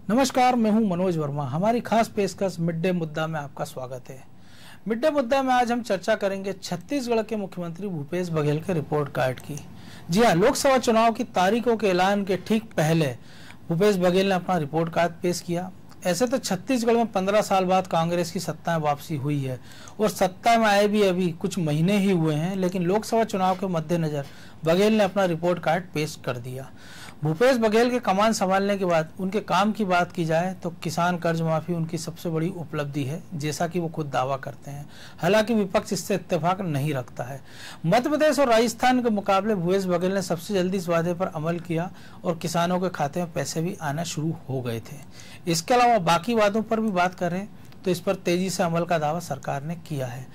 नमस्कार, मैं हूं मनोज वर्मा। हमारी खास पेशकश मिड डे मुद्दा में आपका स्वागत है। मिड डे मुद्दा में आज हम चर्चा करेंगे छत्तीसगढ़ के मुख्यमंत्री भूपेश बघेल के रिपोर्ट कार्ड की। जी हां, लोकसभा चुनाव की तारीखों के ऐलान के ठीक पहले भूपेश बघेल ने अपना रिपोर्ट कार्ड पेश किया। ऐसे तो छत्तीसगढ़ में 15 साल बाद कांग्रेस की सत्ता में वापसी हुई है और सत्ता में आए भी अभी कुछ महीने ही हुए हैं, लेकिन लोकसभा चुनाव के मद्देनजर बघेल ने अपना रिपोर्ट कार्ड पेश कर दिया। भूपेश बघेल के कमान संभालने के बाद उनके काम की बात की जाए तो किसान कर्ज माफी उनकी सबसे बड़ी उपलब्धि है, जैसा कि वो खुद दावा करते हैं। हालांकि विपक्ष इससे इत्तेफाक नहीं रखता है। मध्य प्रदेश और राजस्थान के मुकाबले भूपेश बघेल ने सबसे जल्दी इस वादे पर अमल किया और किसानों के खाते में पैसे भी आना शुरू हो गए थे। इसके अलावा बाकी वादों पर भी बात करें तो इस पर तेजी से अमल का दावा सरकार ने किया है।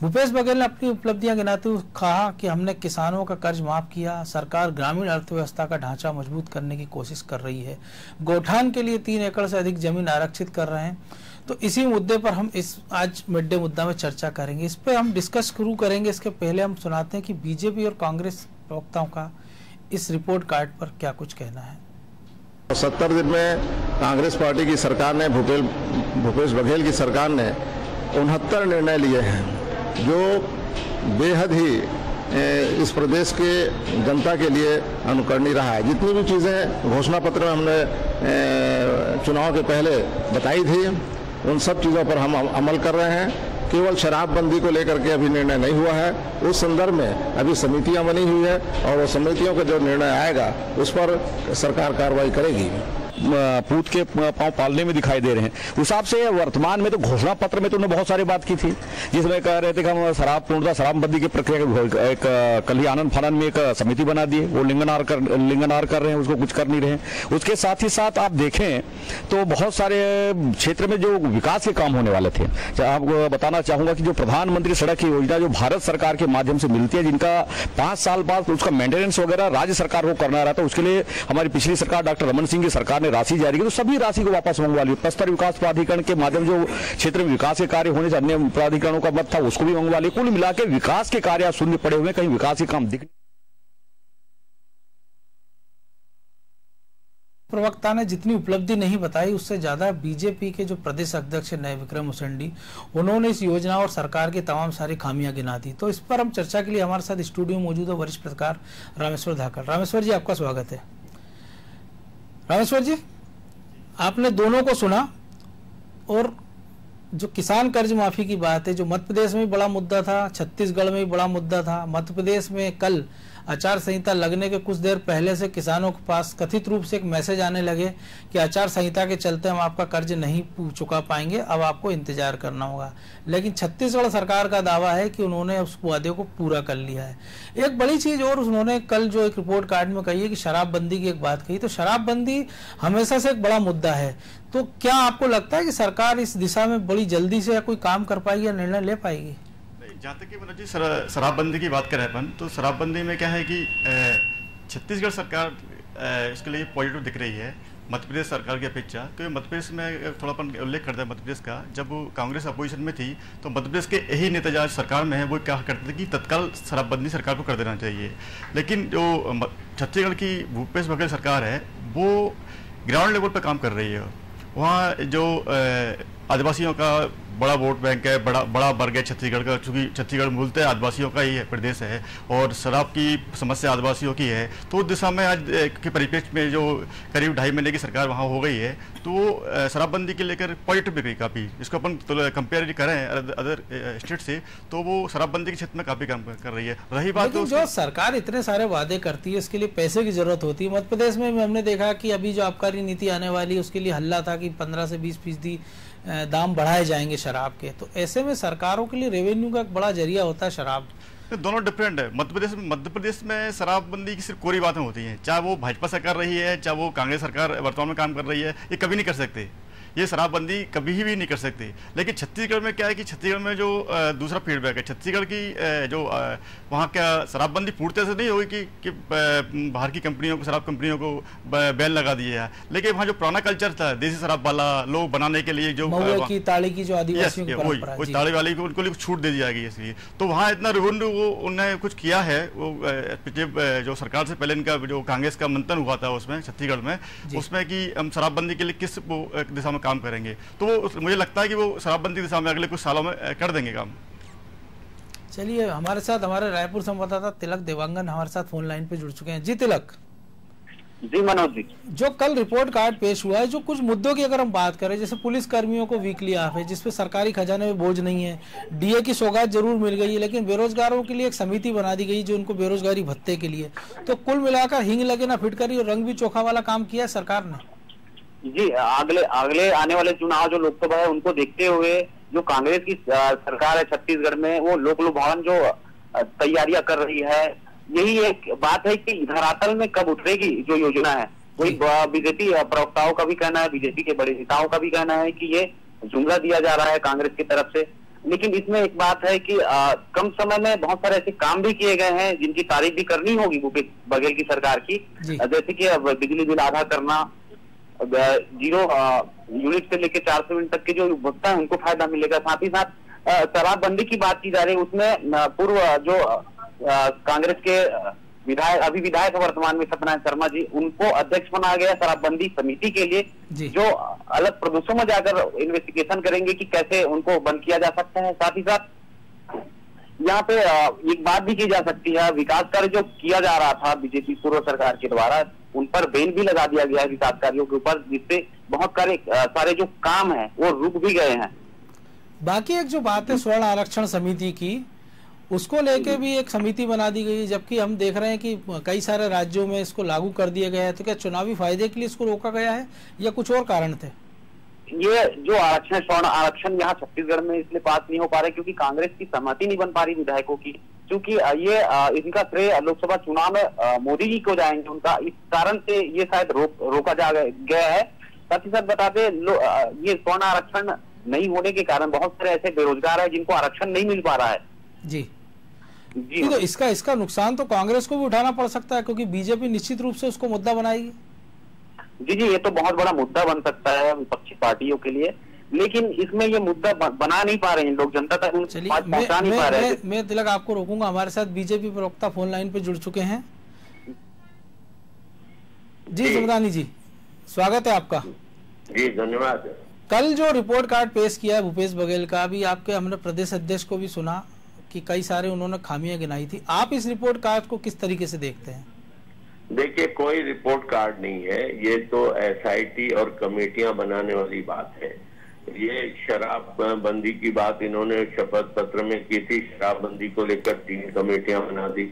भूपेश बघेल ने अपनी उपलब्धियां गिनाते हुए कहा कि हमने किसानों का कर्ज माफ किया, सरकार ग्रामीण अर्थव्यवस्था का ढांचा मजबूत करने की कोशिश कर रही है, गौठान के लिए 3 एकड़ से अधिक जमीन आरक्षित कर रहे हैं। तो इसी मुद्दे पर हम इस आज मिड डे मुद्दा में चर्चा करेंगे। इस पर हम डिस्कस शुरू करेंगे। इसके पहले हम सुनाते हैं कि बीजेपी और कांग्रेस प्रवक्ताओं का इस रिपोर्ट कार्ड पर क्या कुछ कहना है। 70 दिन में कांग्रेस पार्टी की सरकार ने भूपेश बघेल की सरकार ने 69 निर्णय लिए हैं जो बेहद ही इस प्रदेश के जनता के लिए अनुकरणीय रहा है। जितनी भी चीज़ें घोषणा पत्र में हमने चुनाव के पहले बताई थी, उन सब चीज़ों पर हम अमल कर रहे हैं। केवल शराबबंदी को लेकर के अभी निर्णय नहीं हुआ है। उस संदर्भ में अभी समितियां बनी हुई है और वो समितियों का जो निर्णय आएगा उस पर सरकार कार्रवाई करेगी। पूत के पांव पालने में दिखाई दे रहे हैं। उस हिसाब से वर्तमान में तो घोषणा पत्र में तो उन्होंने बहुत सारी बात की थी, जिसमें कह रहे थे कि हम शराबबंदी की प्रक्रिया एक कल ही आनंद फानंद में एक समिति बना दी है, वो लिंगनार कर रहे हैं, उसको कुछ कर नहीं रहे। उसके साथ ही साथ आप देखें तो बहुत सारे क्षेत्र में जो विकास के काम होने वाले थे, आपको बताना चाहूंगा कि जो प्रधानमंत्री सड़क योजना जो भारत सरकार के माध्यम से मिलती है, जिनका 5 साल बाद उसका मेंटेनेंस वगैरह राज्य सरकार को करना रहता है, उसके लिए हमारी पिछली सरकार डॉक्टर रमन सिंह की सरकार ने राशि जारी की, तो सभी राशि को वापस मंगवा ली। बस्तर विकास प्राधिकरण के माध्यम जो क्षेत्र में विकास के कार्य होने से अन्य प्राधिकरणों का मत था, उसको भी मंगवा ली। कुल मिलाकर विकास के कार्य शून्य पड़े हुए, कहीं विकास के काम दिख। प्रवक्ता ने जितनी उपलब्धि नहीं बताई, उससे ज्यादा बीजेपी के जो प्रदेश अध्यक्ष नए विक्रम उसेंडी, उन्होंने इस योजना और सरकार की तमाम सारी खामियां गिना दी। तो इस पर हम चर्चा के लिए हमारे साथ स्टूडियो में मौजूद है वरिष्ठ पत्रकार रामेश्वर धाकड़। रामेश्वर जी, आपका स्वागत है। रामेश्वर जी, आपने दोनों को सुना और जो किसान कर्ज माफी की बात है, जो मध्य प्रदेश में भी बड़ा मुद्दा था, छत्तीसगढ़ में भी बड़ा मुद्दा था। मध्य प्रदेश में कल आचार संहिता लगने के कुछ देर पहले से किसानों के पास कथित रूप से एक मैसेज आने लगे कि आचार संहिता के चलते हम आपका कर्ज नहीं चुका पाएंगे, अब आपको इंतजार करना होगा। लेकिन छत्तीसगढ़ सरकार का दावा है कि उन्होंने उस वादे को पूरा कर लिया है। एक बड़ी चीज और उन्होंने कल जो एक रिपोर्ट कार्ड में कही है कि शराबबंदी की एक बात कही, तो शराबबंदी हमेशा से एक बड़ा मुद्दा है। तो क्या आपको लगता है कि सरकार इस दिशा में बड़ी जल्दी से कोई काम कर पाएगी या निर्णय ले पाएगी? जहाँ तक कि मनोज जी शराबबंदी की बात करें अपन, तो शराबबंदी में क्या है कि छत्तीसगढ़ सरकार इसके लिए पॉजिटिव दिख रही है मध्य प्रदेश सरकार की अपेक्षा। क्योंकि मध्य प्रदेश में थोड़ा अपन उल्लेख करते हैं मध्य प्रदेश का, जब वो कांग्रेस अपोजिशन में थी तो मध्य प्रदेश के यही नेता जो सरकार में है वो क्या करते थे कि तत्काल शराबबंदी सरकार को कर देना चाहिए। लेकिन जो छत्तीसगढ़ की भूपेश बघेल सरकार है वो ग्राउंड लेवल पर काम कर रही है। वहाँ जो आदिवासियों का बड़ा वोट बैंक है, बड़ा वर्ग है छत्तीसगढ़ का, चूँकि छत्तीसगढ़ मूलतः आदिवासियों का ही प्रदेश है और शराब की समस्या आदिवासियों की है। तो उस दिशा में आज के परिप्रेक्ष्य में जो करीब 2.5 महीने की सरकार वहाँ हो गई है, तो शराबबंदी के लेकर पॉजिटिव दिख रही काफ़ी। इसको अपन कंपेयर करें अदर स्टेट से, तो वो शराबबंदी के क्षेत्र में काफ़ी काम कर रही है। रही बात तो जो सरकार इतने सारे वादे करती है, इसके लिए पैसे की जरूरत होती है। मध्य प्रदेश में हमने देखा कि अभी जो आबकारी नीति आने वाली है उसके लिए हल्ला था कि 15 से 20% दाम बढ़ाए जाएंगे शराब के। तो ऐसे में सरकारों के लिए रेवेन्यू का एक बड़ा जरिया होता है शराब। दोनों डिफरेंट है। मध्य प्रदेश में शराबबंदी की सिर्फ कोरी बातें होती हैं, चाहे वो भाजपा सरकार रही है चाहे वो कांग्रेस सरकार वर्तमान में काम कर रही है, ये कभी नहीं कर सकते। ये शराबबंदी कभी भी नहीं कर सकते। लेकिन छत्तीसगढ़ में क्या है कि छत्तीसगढ़ में जो दूसरा फीडबैक है, छत्तीसगढ़ की जो वहाँ क्या शराबबंदी पूरी तरह से नहीं होगी कि बाहर की कंपनियों को, शराब कंपनियों को बैन लगा दिया है, लेकिन वहाँ जो पुराना कल्चर था देसी शराब वाला, लोग बनाने के लिए जो की ताड़ी की जो आदिवासियों की परंपरा है, वो ताड़ी वाली को उनको छूट दे दी जाएगी। इसलिए तो वहाँ इतना रेवेन्यू वो उन्होंने कुछ किया है। वो जो सरकार से पहले इनका जो कांग्रेस का मंथन हुआ था उसमें छत्तीसगढ़ में, उसमें कि हम शराबबंदी के लिए किस दिशा में काम करेंगे, तो वो मुझे लगता है कि वो शराबबंदी दिशा में अगले कुछ सालों में कर देंगे काम। चलिए, हमारे साथ हमारे रायपुर संवाददाता तिलक देवांगन हमारे साथ फोन लाइन पे जुड़ चुके हैं। जी तिलक। जी मनोज जी, जो कल रिपोर्ट कार्ड पेश हुआ है, जो कुछ मुद्दों की अगर हम बात करें, जैसे पुलिस कर्मियों को वीकली ऑफ है जिसपे सरकारी खजाने में बोझ नहीं है, डीए की सौगात जरूर मिल गई है, लेकिन बेरोजगारों के लिए एक समिति बना दी गई जो उनको बेरोजगारी भत्ते के लिए, तो कुल मिलाकर हिंग लगे ना फिटकरी और रंग भी चोखा वाला काम किया सरकार ने। जी, अगले आने वाले चुनाव जो लोकसभा है उनको देखते हुए जो कांग्रेस की सरकार है छत्तीसगढ़ में, वो लोक लुभावन जो तैयारियां कर रही है, यही एक बात है कि धरातल में कब उतरेगी जो योजना है। वही बीजेपी प्रवक्ताओं का भी कहना है, बीजेपी के बड़े नेताओं का भी कहना है कि ये जुमला दिया जा रहा है कांग्रेस की तरफ से। लेकिन इसमें एक बात है कि कम समय में बहुत सारे ऐसे काम भी किए गए हैं जिनकी तारीफ भी करनी होगी भूपेश बघेल की सरकार की, जैसे कि बिजली बिल आधा करना, 0 यूनिट से लेकर 400 यूनिट तक के जो उपभोक्ता है उनको फायदा मिलेगा। साथ ही साथ शराबबंदी की बात की जा रही है, उसमें पूर्व जो कांग्रेस के अभी विधायक वर्तमान में सत्यनारायण शर्मा जी, उनको अध्यक्ष बनाया गया शराबबंदी समिति के लिए, जो अलग प्रदेशों में जाकर इन्वेस्टिगेशन करेंगे कि कैसे उनको बंद किया जा सकता है। साथ ही साथ यहाँ पे एक बात भी की जा सकती है, विकास कार्य जो किया जा रहा था बीजेपी पूर्व सरकार के द्वारा, उन पर बैन भी लगा दिया गया है विकास कार्यों के ऊपर, जिससे बहुत सारे जो काम है वो रुक भी गए हैं। बाकी एक जो बात है स्वर्ण आरक्षण समिति की, उसको लेके भी एक समिति बना दी गई, जबकि हम देख रहे हैं कि कई सारे राज्यों में इसको लागू कर दिया गया है, तो क्या चुनावी फायदे के लिए इसको रोका गया है या कुछ और कारण थे? ये जो आरक्षण, स्वर्ण आरक्षण यहाँ छत्तीसगढ़ में इसलिए पास नहीं हो पा रहे क्योंकि कांग्रेस की सहमति नहीं बन पा रही विधायकों की, क्योंकि ये इनका श्रेय लोकसभा चुनाव में मोदी जी को जाएंगे उनका, इस कारण से ये शायद रोका जा गया है। साथ ही साथ बताते ये स्वर्ण आरक्षण नहीं होने के कारण बहुत सारे ऐसे बेरोजगार है जिनको आरक्षण नहीं मिल पा रहा है। जी तो इसका नुकसान तो कांग्रेस को भी उठाना पड़ सकता है, क्योंकि बीजेपी निश्चित रूप से उसको मुद्दा बनाएगी। जी, ये तो बहुत बड़ा मुद्दा बन सकता है विपक्षी पार्टियों के लिए, लेकिन इसमें ये मुद्दा बना नहीं पा रहे हैं लोग, जनता तक पहुंचा नहीं पा रहे हैं। मैं तिलक आपको रोकूंगा, हमारे साथ बीजेपी प्रवक्ता फोन लाइन पे जुड़ चुके हैं। जी सुमदानी जी, स्वागत है आपका। जी धन्यवाद। कल जो रिपोर्ट कार्ड पेश किया है भूपेश बघेल का, अभी आपके हमने प्रदेश अध्यक्ष को भी सुना कि कई सारे उन्होंने खामियां गिनाई थी, आप इस रिपोर्ट कार्ड को किस तरीके से देखते हैं? देखिए, कोई रिपोर्ट कार्ड नहीं है, ये तो एसआईटी और कमेटियां बनाने वाली बात है। ये शराब बंदी की बात इन्होंने शपथ पत्र में की थी, शराबबंदी को लेकर 3 कमेटियां बना दी,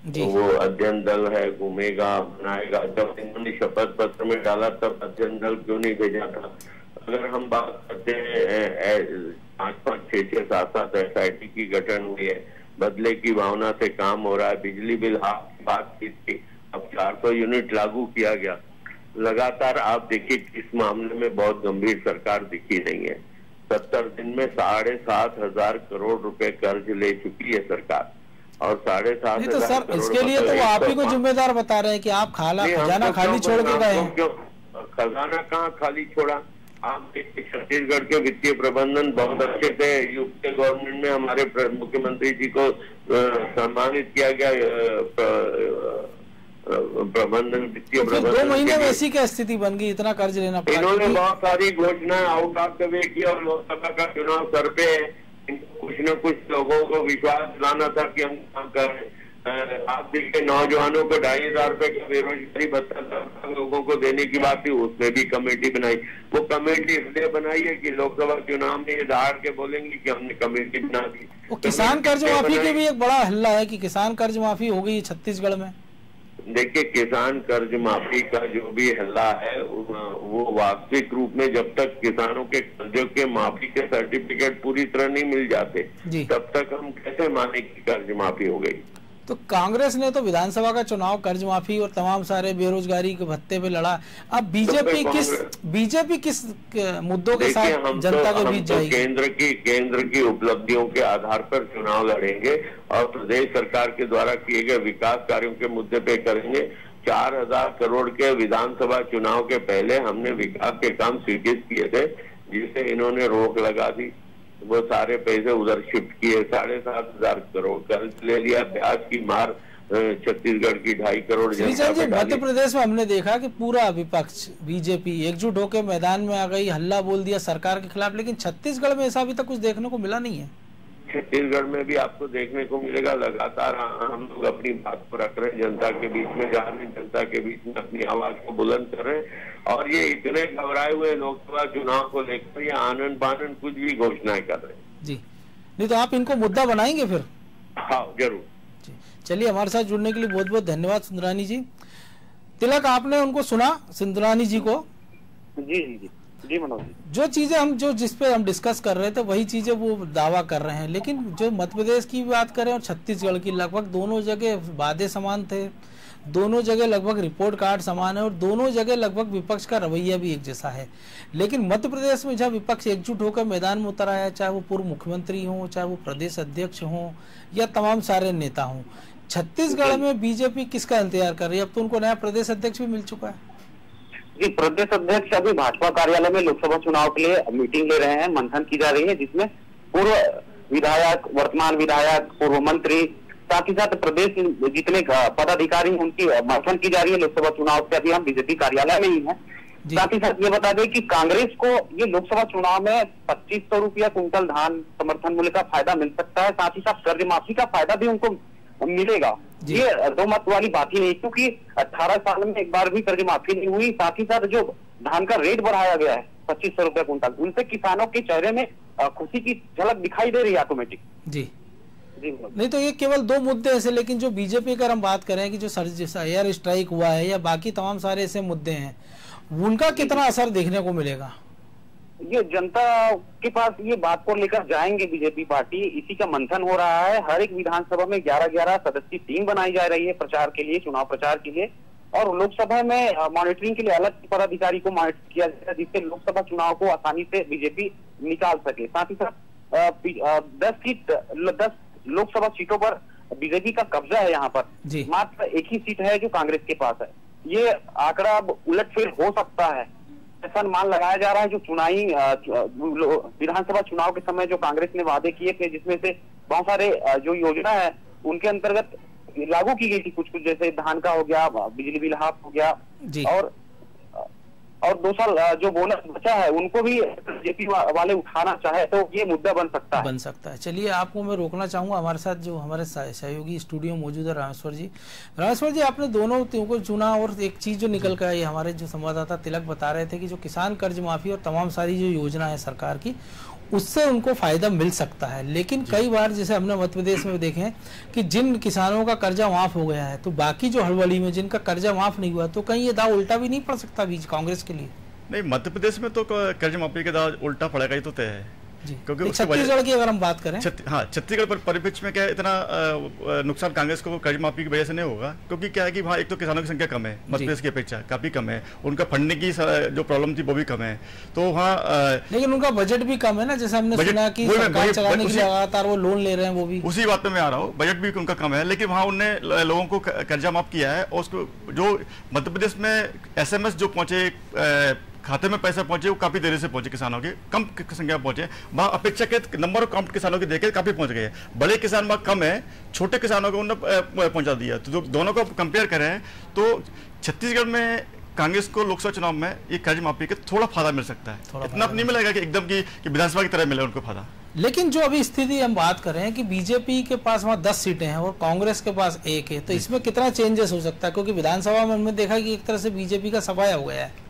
तो वो अध्ययन दल है, घूमेगा बनाएगा। जब इन्होंने शपथ पत्र में डाला तब अध्ययन दल क्यों नहीं भेजा था? अगर हम बात करते हैं 5-5, 6-6, 7-7 एसआईटी की गठन हुई है, बदले की भावना से काम हो रहा है। बिजली बिल हाफ की बात की थी, अब 400 यूनिट लागू किया गया। लगातार आप देखिए इस मामले में बहुत गंभीर सरकार दिखी नहीं है। 70 दिन में 7,500 करोड़ रुपए कर्ज ले चुकी है सरकार, और 7,500 तो सर इसके लिए तो आप ही को जिम्मेदार बता रहे हैं कि आप खजाना खाली छोड़ के गए। खजाना कहाँ खाली छोड़ा? आप छत्तीसगढ़ के वित्तीय प्रबंधन बहुत अच्छे थे। यूपी गवर्नमेंट में हमारे मुख्यमंत्री जी को सम्मानित किया गया वित्तीय प्रबंधन। 2 महीने में ऐसी क्या स्थिति बन गई, इतना कर्ज लेना पड़ा? इन्होंने बहुत सारी घोषणाएं आउट ऑफ द वे की, और लोकसभा का चुनाव सर पे है, कुछ न कुछ लोगों को विश्वास दिलाना था कि हम काम कर रहे हैं। आप देखिए, नौजवानों को 2,500 रुपए का बेरोजगारी भत्ता लोगों को देने की बात थी, उसमें भी कमेटी बनाई। वो कमेटी इसलिए बनाई है कि लोकसभा चुनाव में ये दहाड़ के बोलेंगे कि हमने कमेटी बना दी। किसान कर्ज माफी के भी एक बड़ा हल्ला है कि किसान कर्ज माफी हो गई छत्तीसगढ़ में। देखिए, किसान कर्ज माफी का जो भी हल्ला है वो वास्तविक रूप में जब तक किसानों के कर्जों के माफी के सर्टिफिकेट पूरी तरह नहीं मिल जाते, तब तक हम कैसे माने कि कर्ज माफी हो गई? तो कांग्रेस ने तो विधानसभा का चुनाव कर्ज माफी और तमाम सारे बेरोजगारी के भत्ते पे लड़ा। अब बीजेपी किस मुद्दों के साथ जनता के बीच जाएगी? केंद्र की उपलब्धियों के आधार पर चुनाव लड़ेंगे और प्रदेश सरकार के द्वारा किए गए विकास कार्यों के मुद्दे पे करेंगे। 4000 करोड़ के विधानसभा चुनाव के पहले हमने विकास के काम स्वीकृत किए थे, जिसे इन्होंने रोक लगा दी। वो सारे पैसे उधर शिफ्ट किए, 7,500 करोड़ कर्ज ले लिया, ब्याज की मार छत्तीसगढ़ की 2.5 करोड़ जनता। मध्य प्रदेश में हमने देखा कि पूरा विपक्ष बीजेपी एकजुट होकर मैदान में आ गई, हल्ला बोल दिया सरकार के खिलाफ, लेकिन छत्तीसगढ़ में ऐसा अभी तक कुछ देखने को मिला नहीं है। छत्तीसगढ़ में भी आपको देखने को मिलेगा, लगातार हम लोग अपनी बात को रख रहे हैं, जनता के बीच में जा रहे हैं, जनता के बीच में अपनी आवाज को बुलंद कर रहे हैं। और ये इतने घबराए हुए लोकसभा चुनाव को लेकर ये आनंद बानंद कुछ भी घोषणाएं कर रहे हैं जी। नहीं तो आप इनको मुद्दा बनाएंगे फिर? हाँ जरूर। चलिए, हमारे साथ जुड़ने के लिए बहुत बहुत धन्यवाद सुंदरानी जी। तिलक, आपने उनको सुना, सुंदरानी जी को? जी जी जी जी मनोज जी, जो चीजें हम जिस पे हम डिस्कस कर रहे थे वही चीजें वो दावा कर रहे हैं, लेकिन जो मध्य प्रदेश की बात करें और छत्तीसगढ़ की, लगभग दोनों जगह वादे समान थे, दोनों जगह लगभग रिपोर्ट कार्ड समान है और दोनों जगह लगभग विपक्ष का रवैया भी एक जैसा है। लेकिन मध्य प्रदेश में जब विपक्ष एकजुट होकर मैदान में उतर आया, चाहे वो पूर्व मुख्यमंत्री हो, चाहे वो प्रदेश अध्यक्ष हो या तमाम सारे नेता हों, छत्तीसगढ़ में बीजेपी किसका इंतजार कर रही है? अब तो उनको नया प्रदेश अध्यक्ष भी मिल चुका है। जी, प्रदेश अध्यक्ष अभी भाजपा कार्यालय में लोकसभा चुनाव के लिए मीटिंग ले रहे हैं, मंथन की जा रही है, जिसमें पूर्व विधायक, वर्तमान विधायक, पूर्व मंत्री, साथ ही साथ प्रदेश जितने पदाधिकारी उनकी मंथन की जा रही है लोकसभा चुनाव से। अभी हम बीजेपी कार्यालय में ही हैं। साथ ही साथ ये बता दें कि कांग्रेस को ये लोकसभा चुनाव में 2500 रुपया कुंटल धान समर्थन मूल्य का फायदा मिल सकता है, साथ ही साथ कर्ज माफी का फायदा भी उनको मिलेगा। ये दो मत वाली बात ही नहीं, क्योंकि 18 साल में एक बार भी कर्ज माफी नहीं हुई। साथ ही साथ जो धान का रेट बढ़ाया गया है 2500 रुपया कुंटल, उनसे किसानों के चेहरे में खुशी की झलक दिखाई दे रही है ऑटोमेटिक। जी नहीं तो ये केवल दो मुद्दे ऐसे, लेकिन जो बीजेपी का हम बात करें कि जो एयर स्ट्राइक हुआ है या बाकी तमाम सारे ऐसे मुद्दे हैं, उनका कितना असर देखने को मिलेगा? ये जनता के पास ये बात को लेकर जाएंगे बीजेपी पार्टी, इसी का मंथन हो रहा है। हर एक विधानसभा में 11-11 सदस्यीय टीम बनाई जा रही है प्रचार के लिए, चुनाव प्रचार के लिए, और लोकसभा में मॉनिटरिंग के लिए अलग पदाधिकारी को मॉनिटर किया जाएगा, जिससे लोकसभा चुनाव को आसानी से बीजेपी निकाल सके। साथ ही साथ 10 लोकसभा सीटों पर बीजेपी का कब्जा है। यहाँ पर मात्र एक ही सीट है जो कांग्रेस के पास है। ये आंकड़ा अब उलटफेर हो सकता है, ऐसा अनुमान लगाया जा रहा है। जो चुनावी विधानसभा चुनाव के समय जो कांग्रेस ने वादे किए थे, जिसमें से बहुत सारे जो योजना है उनके अंतर्गत लागू की गई थी कुछ, जैसे धान का हो गया, बिजली बिल हाफ हो गया, और 2 साल जो बोनस बचा है उनको भी बीजेपी वाले उठाना चाहे तो ये मुद्दा बन सकता है। चलिए, आपको मैं रोकना चाहूंगा, हमारे साथ जो हमारे सहयोगी स्टूडियो मौजूद है रामेश्वर जी, आपने दोनों को चुना और एक चीज जो निकल कर आई, हमारे जो संवाददाता तिलक बता रहे थे कि जो किसान कर्ज माफी और तमाम सारी जो योजना है सरकार की, उससे उनको फायदा मिल सकता है। लेकिन कई बार जैसे हमने मध्य प्रदेश में देखें कि जिन किसानों का कर्जा माफ हो गया है, तो बाकी जो हड़बड़ी में जिनका कर्जा माफ नहीं हुआ, तो कहीं ये दाव उल्टा भी नहीं पड़ सकता बीच कांग्रेस के लिए? नहीं, मध्य प्रदेश में तो कर्ज माफी का दाव उल्टा पड़ेगा ही तो तय है, क्योंकि छत्तीसगढ़ की अगर हम बात करें, छत्तीसगढ़ पर परिप्रेक्ष्य में क्या है, इतना नुकसान कांग्रेस को कर्ज माफी की वजह से नहीं होगा, क्योंकि क्या है कि वहाँ एक तो किसानों की संख्या कम है, मध्य प्रदेश की अपेक्षा काफी कम है, उनका फंडिंग की जो प्रॉब्लम थी वो भी कम है, तो वहाँ लेकिन उनका बजट भी कम है ना, जैसे हमने सुना कि सरकार चलाने के लिए लगातार वो लोन ले रहे हैं, वो भी उसी बात पे मैं आ रहा हूँ, बजट भी उनका कम है, लेकिन वहाँ उनने लोगों को कर्जा माफ किया है। और उसको जो मध्य प्रदेश में SMS जो पहुंचे, खाते में पैसा पहुंचे, वो काफी देरी से पहुंचे, किसानों के कम संख्या में पहुंचे, वहां अपेक्षाकृत नंबर ऑफ काउंट किसानों के देखे काफी पहुंच गए। बड़े किसान वहां कम है, छोटे किसानों को उन्होंने पहुंचा दिया। तो दोनों को कंपेयर करें तो छत्तीसगढ़ में कांग्रेस को लोकसभा चुनाव में ये कर्ज माफी के थोड़ा फायदा मिल सकता है, इतना नहीं मिलेगा कि एकदम की विधानसभा की तरह मिले उनको फायदा। लेकिन जो अभी स्थिति हम बात करें कि बीजेपी के पास वहाँ 10 सीटें हैं और कांग्रेस के पास 1 है, तो इसमें कितना चेंजेस हो सकता है? क्योंकि विधानसभा में हमने देखा कि एक तरह से बीजेपी का सफाया हो गया है।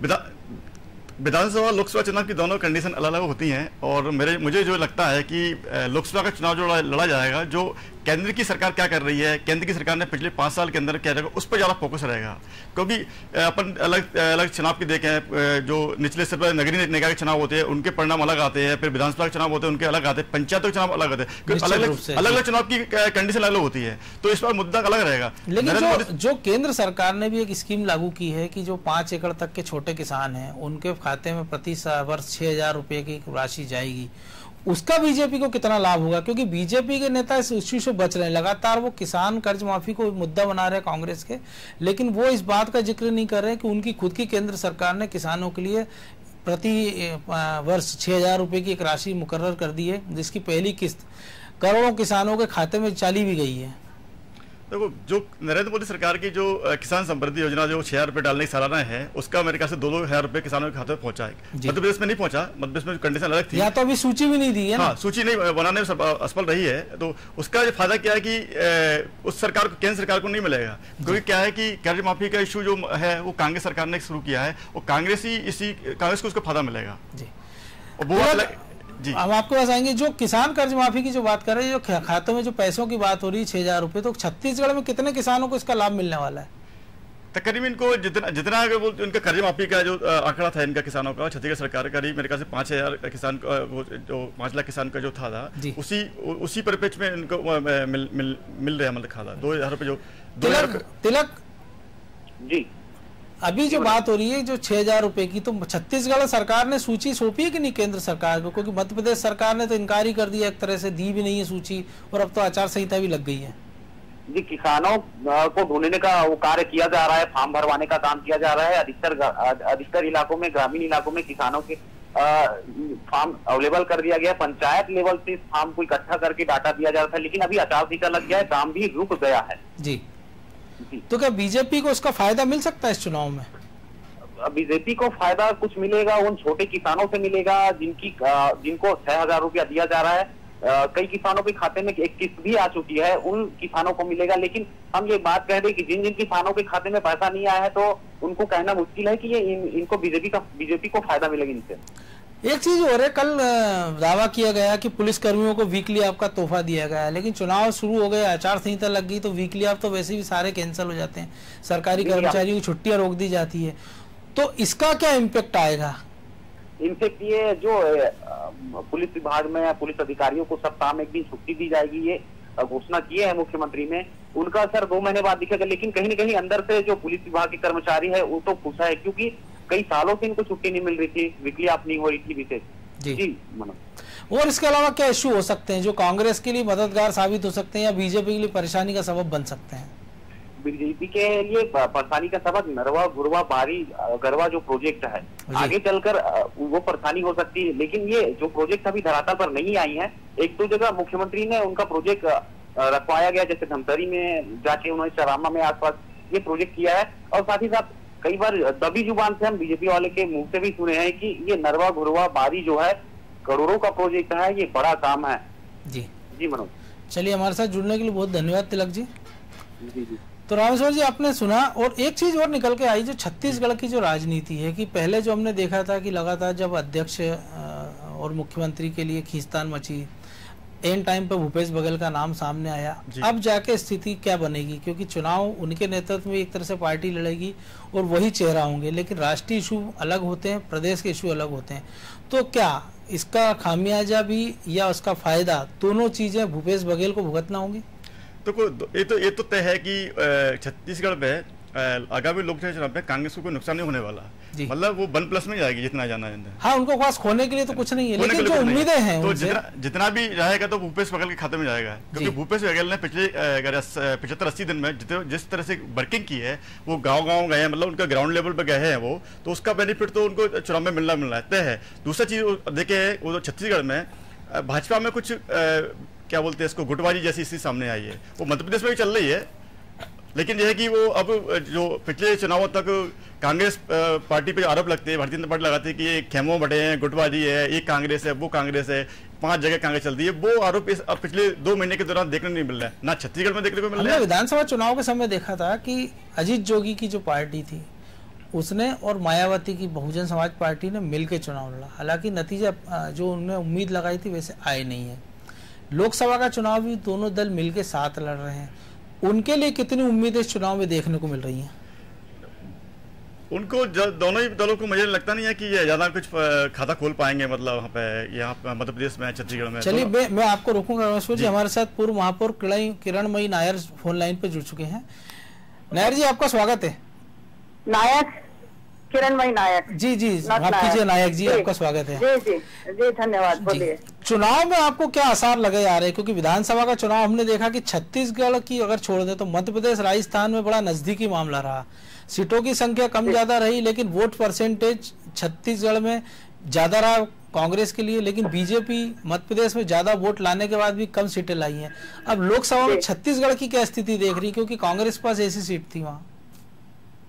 विधानसभा लोकसभा चुनाव की दोनों कंडीशन अलग अलग होती हैं, और मुझे जो लगता है कि लोकसभा का चुनाव जो लड़ा जाएगा, जो केंद्र की सरकार क्या कर रही है, केंद्र की सरकार ने पिछले 5 साल के अंदर क्या रहेगा, उस पर ज़्यादा फोकस रहेगा। क्योंकि अपन अलग अलग चुनाव की देखें, जो निचले स्तर पर नगरीय निकाय के चुनाव होते हैं उनके परिणाम अलग आते हैं, फिर विधानसभा के चुनाव होते हैं उनके अलग आते हैं, पंचायतों के चुनाव अलग आते हैं, अलग अलग चुनाव की कंडीशन अलग होती है, तो इस पर मुद्दा अलग रहेगा। लेकिन जो केंद्र सरकार ने भी एक स्कीम लागू की है कि जो 5 एकड़ तक के छोटे किसान हैं उनके खाते में प्रति वर्ष 6,000 रुपए की राशि जाएगी, उसका बीजेपी को कितना लाभ होगा? क्योंकि बीजेपी के नेता इस इश्यू से बच रहे हैं, लगातार वो किसान कर्ज माफी को मुद्दा बना रहे हैं कांग्रेस के, लेकिन वो इस बात का जिक्र नहीं कर रहे कि उनकी खुद की केंद्र सरकार ने किसानों के लिए प्रति वर्ष 6,000 रुपए की एक राशि मुकर्रर कर दी है, जिसकी पहली किस्त करोड़ों किसानों के खाते में चली भी गई है। देखो, जो नरेंद्र मोदी सरकार की जो किसान समृद्धि योजना जो 6,000 रुपये डालने की सालाना है, उसका मेरे ख्याल से 2,000 रुपये किसानों के खाते में पहुंचा है। मध्य प्रदेश में नहीं पहुंचा, मध्य प्रदेश में कंडीशन अलग थी, या तो अभी सूची भी नहीं दी है ना। हाँ, सूची नहीं बनाने में असफल रही है, तो उसका ये फायदा क्या है कि उस सरकार को, केंद्र सरकार को नहीं मिलेगा। क्योंकि क्या है कि कर्ज माफी का इशू जो है वो कांग्रेस सरकार ने शुरू किया है, वो कांग्रेस को उसका फायदा मिलेगा जी। जी, हम आपके पास आएंगे। जो किसान कर्ज माफी की जो बात कर रहे हैं, जो खातों में जो पैसों की बात हो रही है 6,000 रुपए, तो छत्तीसगढ़ में कितने किसानों को इसका लाभ मिलने वाला है? तकरीबन इनको जितना उनका कर्ज माफी का जो आंकड़ा था इनका किसानों का, छत्तीसगढ़ सरकार करीब मेरे ख्याल से 5,000 किसान जो 5 लाख किसान का जो था उसी परिप्रेक्ष्य में इनको मिल रहा है, मतलब खाता 2,000 रुपये जो तिलक जी। अभी जो बात हो रही है जो 6,000 रुपए की, तो छत्तीसगढ़ सरकार ने सूची सौंपी है कि नहीं केंद्र सरकार को? क्योंकि मध्य प्रदेश सरकार ने तो इनकार ही कर दिया, एक तरह से दी भी नहीं है सूची, और अब तो आचार संहिता भी लग गई है। जी, किसानों को ढूंढने का वो कार्य किया जा रहा है, फॉर्म भरवाने का काम किया जा रहा है। अधिकतर इलाकों में, ग्रामीण इलाकों में किसानों के फॉर्म अवेलेबल कर दिया गया। पंचायत लेवल से इस फॉर्म को इकट्ठा करके डाटा दिया जा रहा था, लेकिन अभी आचार संहिता लग गया है, काम भी रुक गया है जी। तो क्या बीजेपी को उसका फायदा मिल सकता है इस चुनाव में? बीजेपी को फायदा कुछ मिलेगा, उन छोटे किसानों से मिलेगा जिनको 6,000 रुपया दिया जा रहा है। कई किसानों के खाते में एक किस्त भी आ चुकी है, उन किसानों को मिलेगा। लेकिन हम ये बात कह रहे कि जिन जिन किसानों के खाते में पैसा नहीं आया है, तो उनको कहना मुश्किल है कि ये इनको बीजेपी को फायदा मिलेगा इनसे। एक चीज हो रही, कल दावा किया गया कि पुलिस कर्मियों को वीकली ऑफ का तोहफा दिया गया है, लेकिन चुनाव शुरू हो गए, आचार संहिता लग गई, तो वीकली ऑफ तो वैसे भी सारे कैंसिल हो जाते हैं, सरकारी कर्मचारियों की छुट्टियां रोक दी जाती है, तो इसका क्या इम्पैक्ट आएगा? इनफेक्ट ये जो पुलिस विभाग में पुलिस अधिकारियों को सप्ताह में एक दिन छुट्टी दी जाएगी, ये घोषणा किए है मुख्यमंत्री ने, उनका असर 2 महीने बाद दिखेगा। लेकिन कहीं न कहीं अंदर से जो पुलिस विभाग के कर्मचारी है वो तो खुश है, क्योंकि कई सालों से इनको छुट्टी नहीं मिल रही थी, वीकली ऑफ नहीं हो रही थी विशेष जी मनोज। और इसके अलावा क्या इश्यू हो सकते हैं जो कांग्रेस के लिए मददगार साबित हो सकते हैं या बीजेपी के लिए परेशानी का सबब बन सकते हैं? बीजेपी के लिए परेशानी का सबब नरवा घुरवा बारी गरवा जो प्रोजेक्ट है, आगे चलकर वो परेशानी हो सकती है। लेकिन ये जो प्रोजेक्ट अभी धरातल पर नहीं आई है, एक दो जगह मुख्यमंत्री ने उनका प्रोजेक्ट रखवाया गया, जैसे धमतरी में जाके उन्होंने चरामा में आसपास ये प्रोजेक्ट किया है। और साथ ही साथ कई बार दबी जुबान से हम बीजेपी वाले के मुंह से भी सुने हैं कि ये नरवा घुरवा बारी जो है करोड़ों का प्रोजेक्ट है, ये बड़ा काम है जी। जी मनोज, चलिए हमारे साथ जुड़ने के लिए बहुत धन्यवाद तिलक जी। जी जी। तो रामेश्वर जी, आपने सुना, और एक चीज और निकल के आई जो छत्तीसगढ़ की जो राजनीति है, कि पहले जो हमने देखा था कि लगातार जब अध्यक्ष और मुख्यमंत्री के लिए खींचतान मची, एंड टाइम पे भूपेश बघेल का नाम सामने आया, अब जाके स्थिति क्या बनेगी? क्योंकि चुनाव उनके नेतृत्व में एक तरह से पार्टी लड़ेगी और वही चेहरा होंगे, लेकिन राष्ट्रीय इशू अलग होते हैं, प्रदेश के इशू अलग होते हैं, तो क्या इसका खामियाजा भी या उसका फायदा, दोनों चीजें भूपेश बघेल को भुगतना होंगी? तो ये तो तय है कि छत्तीसगढ़ में आगामी लोकसभा चुनाव में कांग्रेस को कोई नुकसान नहीं होने वाला, मतलब वो 1+ में जाएगी जितना जाना है। हाँ, उनको पास खोने के लिए तो कुछ नहीं है, लेकिन जो उम्मीदें हैं तो जितना भी रहेगा तो भूपेश बघेल के खाते में जाएगा, क्योंकि भूपेश बघेल ने पिछले 75-80 दिन में जिस तरह से वर्किंग की है, वो गाँव गए हैं, मतलब उनका ग्राउंड लेवल पर गए हैं वो, तो उसका बेनिफिट तो उनको चुनाव में मिलना है, तय है। दूसरा चीज देखे, वो तो छत्तीसगढ़ में भाजपा में कुछ क्या बोलते हैं इसको, गुटबाजी जैसी स्थिति सामने आई है, वो मध्य प्रदेश में भी चल रही है। लेकिन यह है कि वो अब जो पिछले चुनावों तक कांग्रेस पार्टी पे आरोप लगते हैं, भारतीय जनता पार्टी लगाती है कि ये खेमों बटे हैं, गुटबाजी है, एक कांग्रेस है, वो कांग्रेस है, 5 जगह कांग्रेस चलती है, वो आरोप अब पिछले 2 महीने के दौरान देखने नहीं मिल रहा है, ना छत्तीसगढ़ में देखने को मिल रहा है। विधानसभा चुनाव के समय देखा था कि अजीत जोगी की जो पार्टी थी उसने और मायावती की बहुजन समाज पार्टी ने मिलकर चुनाव लड़ा, हालांकि नतीजा जो उन्होंने उम्मीद लगाई थी वैसे आए नहीं है। लोकसभा का चुनाव भी दोनों दल मिलकर साथ लड़ रहे हैं, उनके लिए कितनी उम्मीदें इस चुनाव में देखने को मिल रही हैं? उनको दोनों ही दलों को मुझे लगता नहीं है कि ये ज्यादा कुछ खाता खोल पाएंगे, मतलब वहाँ पे मध्य प्रदेश में, छत्तीसगढ़ में। चलिए मैं आपको रोकूंगा रमेश्वर जी। हमारे साथ पूर्व महापौर किरणमयी नायर फोन लाइन पे जुड़ चुके हैं। नायर जी, आपका स्वागत है। नायक किरणमयी नायक जी माफ कीजिए नायक जी, आपका स्वागत है। जी धन्यवाद। बोलिए, चुनाव में आपको क्या आसार लगे आ रहे हैं? क्योंकि विधानसभा का चुनाव हमने देखा कि छत्तीसगढ़ की अगर छोड़ दे तो मध्य प्रदेश राजस्थान में बड़ा नजदीकी मामला रहा। सीटों की संख्या कम ज्यादा रही, लेकिन वोट परसेंटेज छत्तीसगढ़ में ज्यादा रहा कांग्रेस के लिए, लेकिन बीजेपी मध्य प्रदेश में ज्यादा वोट लाने के बाद भी कम सीटें लाई हैं। अब लोकसभा में छत्तीसगढ़ की क्या स्थिति देख रही, क्योंकि कांग्रेस के पास ऐसी सीट थी वहाँ?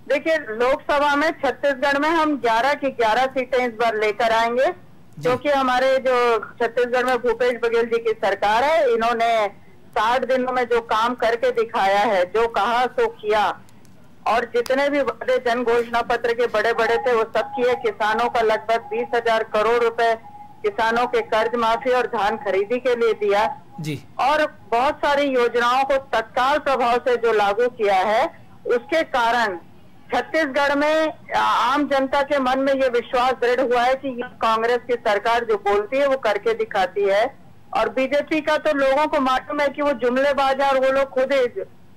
देखिए, लोकसभा में छत्तीसगढ़ में हम 11 की 11 सीटें इस बार लेकर आएंगे, क्योंकि हमारे जो छत्तीसगढ़ में भूपेश बघेल जी की सरकार है, इन्होंने 60 दिनों में जो काम करके दिखाया है, जो कहा सो किया, और जितने भी वादे जन घोषणा पत्र के बड़े बड़े थे वो सब किए। किसानों का लगभग 20,000 करोड़ रुपए किसानों के कर्ज माफी और धान खरीदी के लिए दिया जी, और बहुत सारी योजनाओं को तत्काल प्रभाव से जो लागू किया है, उसके कारण छत्तीसगढ़ में आम जनता के मन में ये विश्वास दृढ़ हुआ है कि ये कांग्रेस की सरकार जो बोलती है वो करके दिखाती है। और बीजेपी का तो लोगों को मालूम है कि वो जुमलेबाज है, और वो लोग खुद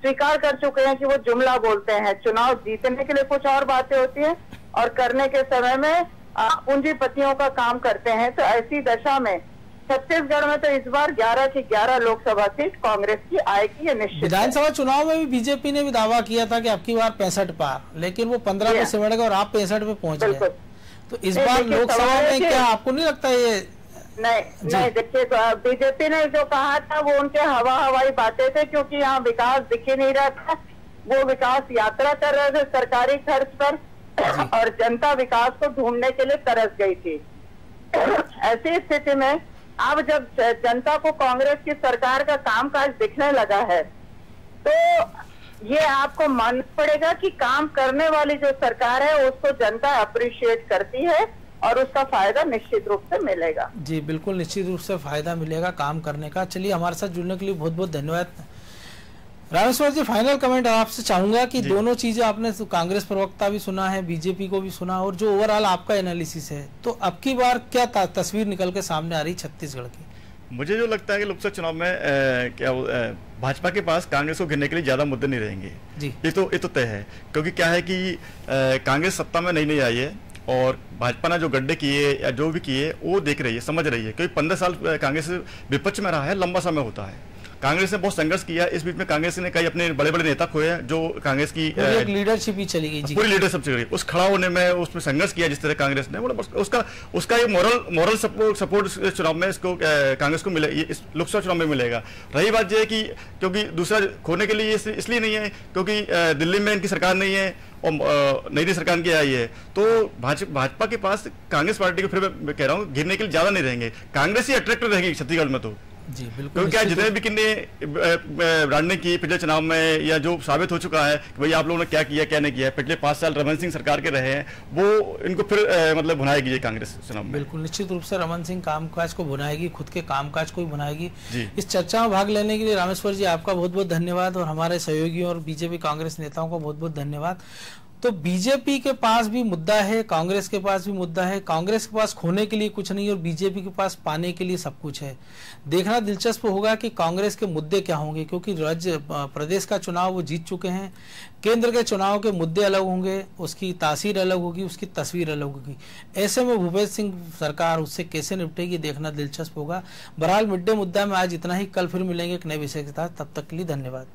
स्वीकार कर चुके हैं कि वो जुमला बोलते हैं। चुनाव जीतने के लिए कुछ और बातें होती है और करने के समय में पूंजीपतियों का काम करते हैं। तो ऐसी दशा में छत्तीसगढ़ में तो इस बार 11 की 11 लोकसभा सीट कांग्रेस की आएगी, ये निश्चित। विधानसभा चुनाव में भी बीजेपी ने भी दावा किया था कि अब की बार 65 पार, लेकिन वो 15 पे सिमट गए और आप 65 पे पहुंच गए। तो इस बार लोकसभा में क्या आपको नहीं लगता ये? नहीं, देखिए, बीजेपी ने जो कहा था वो उनके हवाई बातें थे, क्योंकि यहाँ विकास दिख ही नहीं रहा था। वो विकास यात्रा कर रहे थे सरकारी खर्च पर, और जनता विकास को ढूंढने के लिए तरस गई थी। ऐसी स्थिति में अब जब जनता को कांग्रेस की सरकार का कामकाज दिखने लगा है, तो ये आपको मानना पड़ेगा कि काम करने वाली जो सरकार है उसको जनता अप्रिशिएट करती है, और उसका फायदा निश्चित रूप से मिलेगा। जी बिल्कुल, निश्चित रूप से फायदा मिलेगा काम करने का। चलिए, हमारे साथ जुड़ने के लिए बहुत बहुत धन्यवाद। रामेश्वर जी, फाइनल कमेंट आपसे चाहूंगा कि दोनों चीजें आपने तो कांग्रेस प्रवक्ता भी सुना है, बीजेपी को भी सुना, और जो ओवरऑल आपका एनालिसिस है, तो अब की बार क्या तस्वीर निकल के सामने आ रही छत्तीसगढ़ की? मुझे जो लगता है कि लोकसभा चुनाव में भाजपा के पास कांग्रेस को गिरने के लिए ज्यादा मुद्दे नहीं रहेंगे जी। ये तो तय है, क्योंकि क्या है कि कांग्रेस सत्ता में नहीं आई है, और भाजपा ने जो गड्ढे किए या जो भी किए वो देख रही है, समझ रही है, क्योंकि 15 साल कांग्रेस विपक्ष में रहा है, लंबा समय होता है। कांग्रेस ने बहुत संघर्ष किया, इस बीच में कांग्रेस ने कई अपने बड़े बड़े नेता खोए, जो कांग्रेस की लीडरशिप ही चली गई, पूरी लीडरशिप चली गई। उस खड़ा होने में, उसमें संघर्ष किया जिस तरह कांग्रेस ने, उसका एक मॉरल सपोर्ट चुनाव में इसको कांग्रेस को मिले, इस लोकसभा चुनाव में मिलेगा। रही बात यह कि क्योंकि दूसरा खोने के लिए इसलिए नहीं है क्योंकि दिल्ली में इनकी सरकार नहीं है और नई सरकार की आई है, तो भाजपा के पास कांग्रेस पार्टी को, फिर मैं कह रहा हूँ, गिरने के लिए ज्यादा नहीं रहेंगे। कांग्रेस ही अट्रैक्टिव रहेगी छत्तीसगढ़ में तो जी बिल्कुल, क्योंकि क्या जितने भी किन्ने ब्रांडिंग की पिछले चुनाव में, या जो साबित हो चुका है कि भाई आप लोगों ने क्या किया क्या नहीं किया, पिछले 5 साल रमन सिंह सरकार के रहे हैं, वो इनको फिर मतलब भुनाएगी ये कांग्रेस चुनाव में। बिल्कुल, निश्चित रूप से रमन सिंह कामकाज को भुनाएगी, खुद के कामकाज को भी भुनाएगी। इस चर्चा में भाग लेने के लिए रामेश्वर जी आपका बहुत बहुत धन्यवाद, और हमारे सहयोगियों और बीजेपी कांग्रेस नेताओं का बहुत बहुत धन्यवाद। तो बीजेपी के पास भी मुद्दा है, कांग्रेस के पास भी मुद्दा है। कांग्रेस के पास खोने के लिए कुछ नहीं और बीजेपी के पास पाने के लिए सब कुछ है। देखना दिलचस्प होगा कि कांग्रेस के मुद्दे क्या होंगे, क्योंकि राज्य प्रदेश का चुनाव वो जीत चुके हैं। केंद्र के चुनाव के मुद्दे अलग होंगे, उसकी तासीर अलग होगी, उसकी तस्वीर अलग होगी। ऐसे में भूपेश सिंह सरकार उससे कैसे निपटेगी, देखना दिलचस्प होगा। बहरहाल मिड डे मुद्दा में आज इतना ही, कल फिर मिलेंगे एक नए विषय के साथ। तब तक के लिए धन्यवाद।